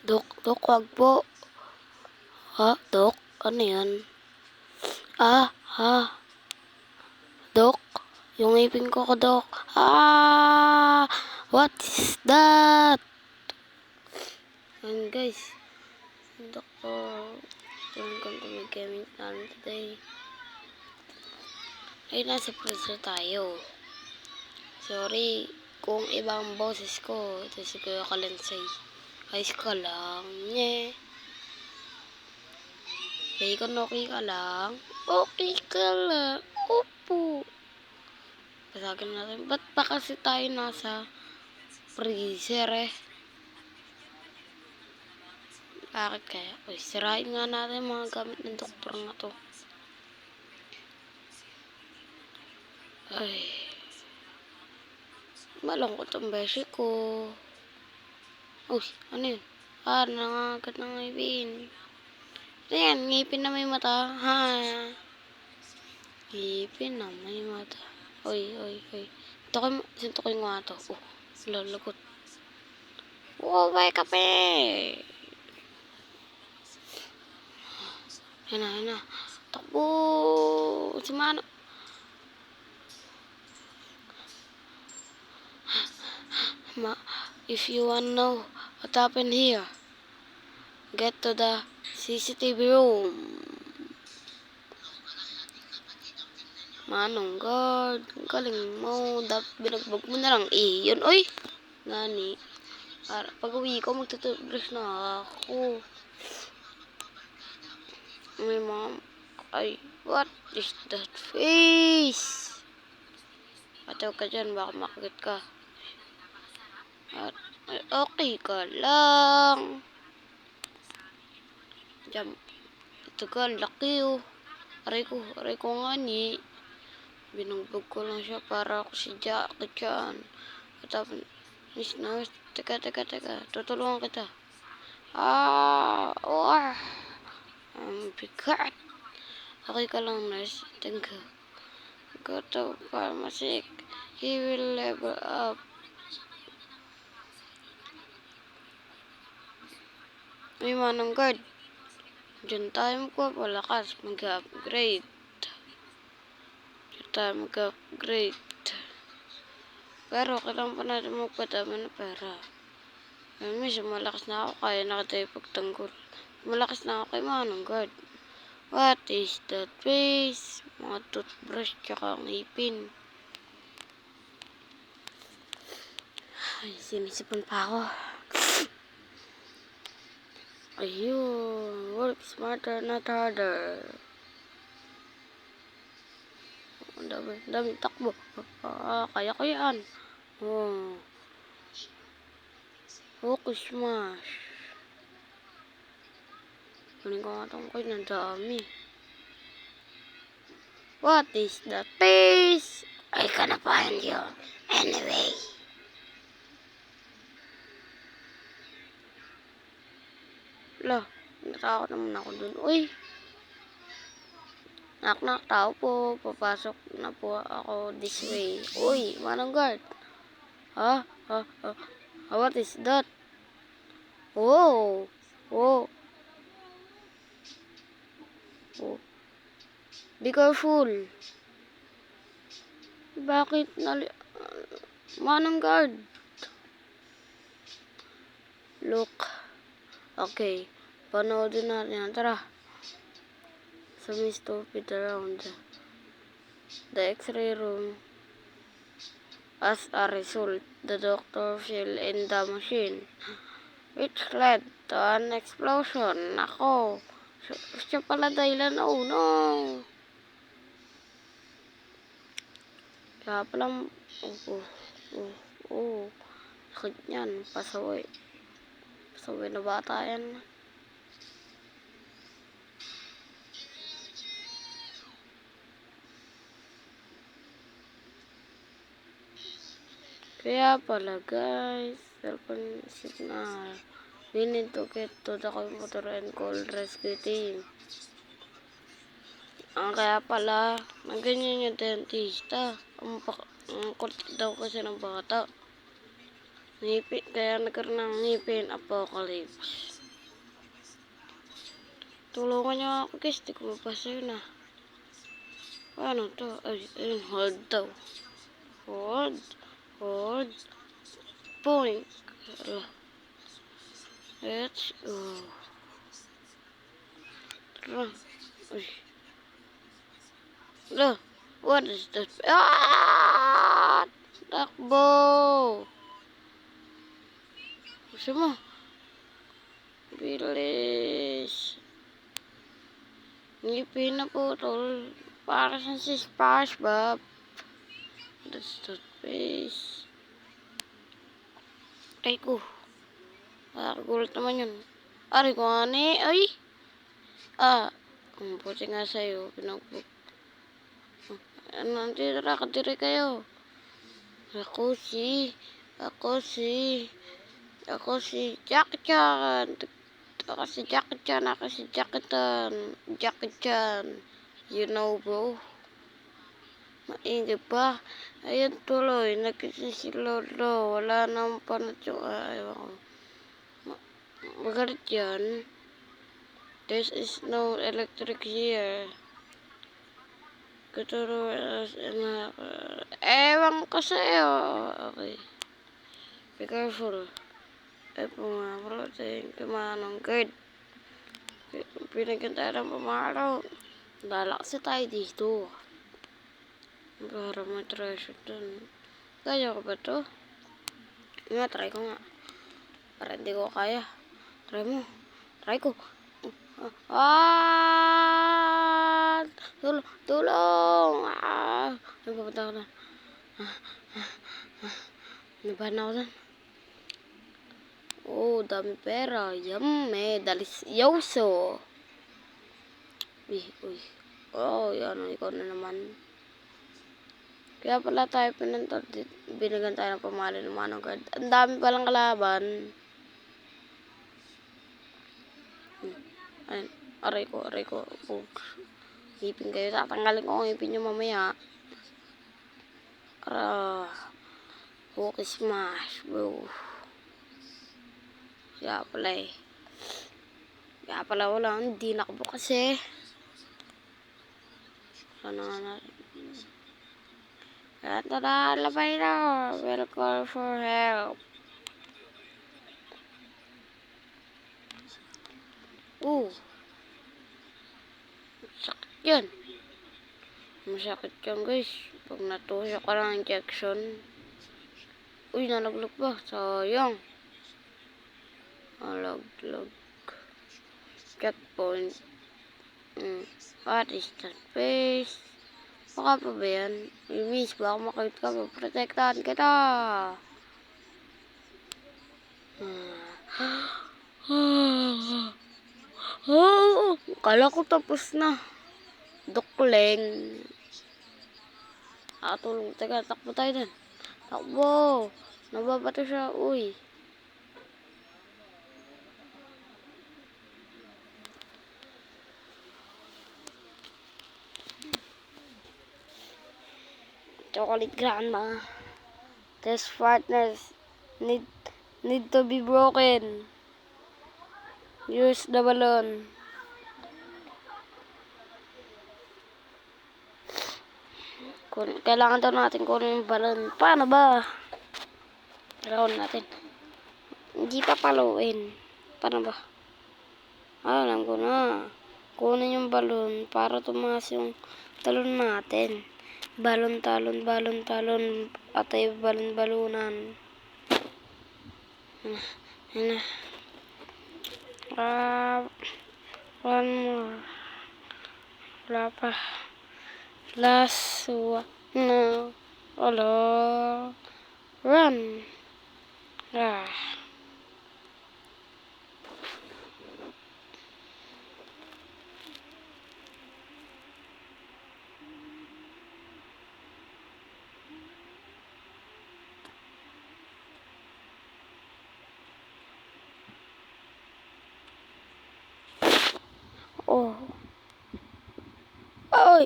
Dok, Dok, wag po. Ha, Dok? Ano yan? Ha? Dok? Yung ngipin ko, Dok. What is that? And guys, Dok, we're going to make gaming plan today. Ay, nasa preso tayo. Sorry kung ibang boses ko. Ito si Kuya Kalansay. Ayos ka lang. Nye. Bacon, okay ka lang? Okay ka lang. Opo. Pasagin natin. Ba't pa kasi tayo nasa freezer eh? Bakit kaya? Uy, sirain nga natin mga gamit ng doktor na to. Ay. Malungkot ang beshi ko. Uy, ano yun? Nangangagat ng ngipin. Ano yan? Ngipin na may mata. Ha? Ngipin na may mata. Uy. Sintukin ko nga to. Lalagot. May kape! Yan na. Takbo! Si Mano. If you wanna know what happened here, get to the CCTV room. Manong guard, galing mo. Dapat binagbag mo na lang yun. Uy! Ngani. Para pag uwi ko, magtutubrush na ako. May mom. Ay, what is that face? Ataw ka dyan, baka makagit ka. At, okay ka lang. Diyan. Ito ka, laki oh. Aray ko nga ni. Binugbog ko lang siya para ako si Jackie Chan. At tapos, Miss Nurse, teka. Tutulungan kita. Ang bigat. Okay ka lang, nurse. Thank you. Go to pharmacy. He will level up. May manong guard. Diyan tayo magpapalakas. Mag-upgrade. Pero kailangan pa natin magpadami ng pera. Minsan malakas na ako. Kaya na kita ipagtanggol. Malakas na ako kay manong guard. What is that face? Mga toothbrush tsaka ngipin. Ay, sinisipan pa ako. Ayun. Work smarter, not harder. Ang dami takbo. Kaya ko yan. Okay, smash. Kunin ko nga itong coin. Ang dami. What is that face? I can't find you. Anyway. Natakot naman ako dun. Uy! Knock, tao po. Papasok na po ako this way. Uy! Manong guard. What is that? Oh! Be careful. Bakit Manong guard? Look. Okay. Panoodin natin yan. Tara. Some stupid around the x-ray room. As a result, the doctor fell in the machine, which led to an explosion. Nako. Siya pala dahilan. Oh no. Kaya pala. Sakit yan. Pasaway na bata yan. Kaya pala guys, cellphone signal. We need to get to the computer and call rescue team. Kaya pala, ganyan yung dentista. Ang kulit daw kasi ng bata. Kaya nagkaroon ng ngipin apocalypse. Tulungan niyo ako guys, di ko mabasa yun ah. Paano to? Ay, ayun, hold daw. Hold. Hold. Point. Ala. Let's go. Tara. Ay. Ala. What is that? Ah! Takbo! Gusto mo? Bilis. Ngipin na putol. Para sa si SpongeBob. That's that face. Ay ko. Gulat naman yun. Ari ko ani. Ay. Puti nga sa'yo. Pinagbuk. Nandito kadiri kayo. Ako si Jackie Chan. Ako si Jackie Chan. Jackie Chan. You know, bro. Maingay pa. Ayan tuloy. Nagising si Lolo. Wala nang panatyo. Ewan ko. Magalit yan. There is no electric here. Katuro ewan ko sa'yo. Okay. Be careful. Pumapalo tayo kumanong guard. Pinagyan tayo ng pumalo. Lalaksa tayo dito. Para may treasure dun. Kaya ko ba to? Try ko nga. Para hindi ko kaya. Try mo. Try ko. Tulong! Nagpapunta ako na. Nabahan ako dun. Oh, dami pera. Yummy. Delicioso. Uy. Oh, yan. Ikaw na naman. Kaya pala tayo binigyan tayo ng pamali ng manong guard. Ang dami palang kalaban. Ayun. Aray ko. Ngipin kayo. Tatanggalin ko ang ngipin nyo mamaya. Hockey smash, bro. Kaya pala wala. Hindi nakabukas eh. Sana nga natin. Tada, labay na. We'll call for help. Sakit yan. Masakit yan guys. Pag natusok ka ng injection. Uy, nalaglag ba? Sayang. Nalaglag. Checkpoint. What is that face? Baka pa ba yan? Miss, baka makait ka. Protektahan kita. Kala ko tapos na. Dukleng. Tulong. Teka, takbo tayo dun. Takbo. Nababato siya. Uy. Chocolate grandma. This partners need to be broken. Use the balloon. Kailangan daw natin kunin yung balon. Paano ba? Round natin. Hindi pa paluin. Paano ba? Alam ko na. Kunin yung balon para tumaas yung talon natin. Talon. Atay balunan. One more. Wala pa. Last one. No. Hello. Run. Oh.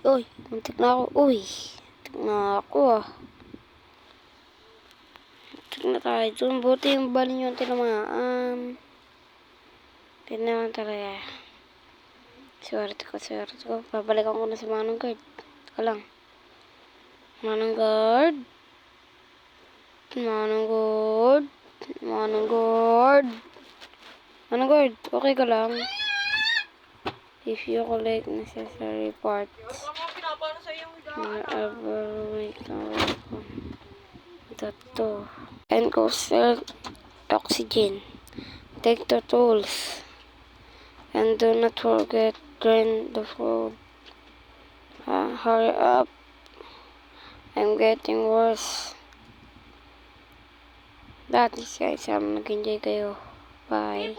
Uy. Muntik na ako. Muntik na ako ah. Muntik na tayo dun. Buti yung balon yung tinamaan. Tinamaan talaga. Swerte ko, swerte ko. Babalikan ko na si Manong Guard. Teka lang. Manong Guard. Manong Guard. Manong Guard. Manong Guard, okay ka lang? If you collect necessary parts, wherever we come from, to and coastal oxygen. Take the tools. And do not forget drain the food. Hurry up. I'm getting worse. That is guys, nag-enjoy kayo. Bye.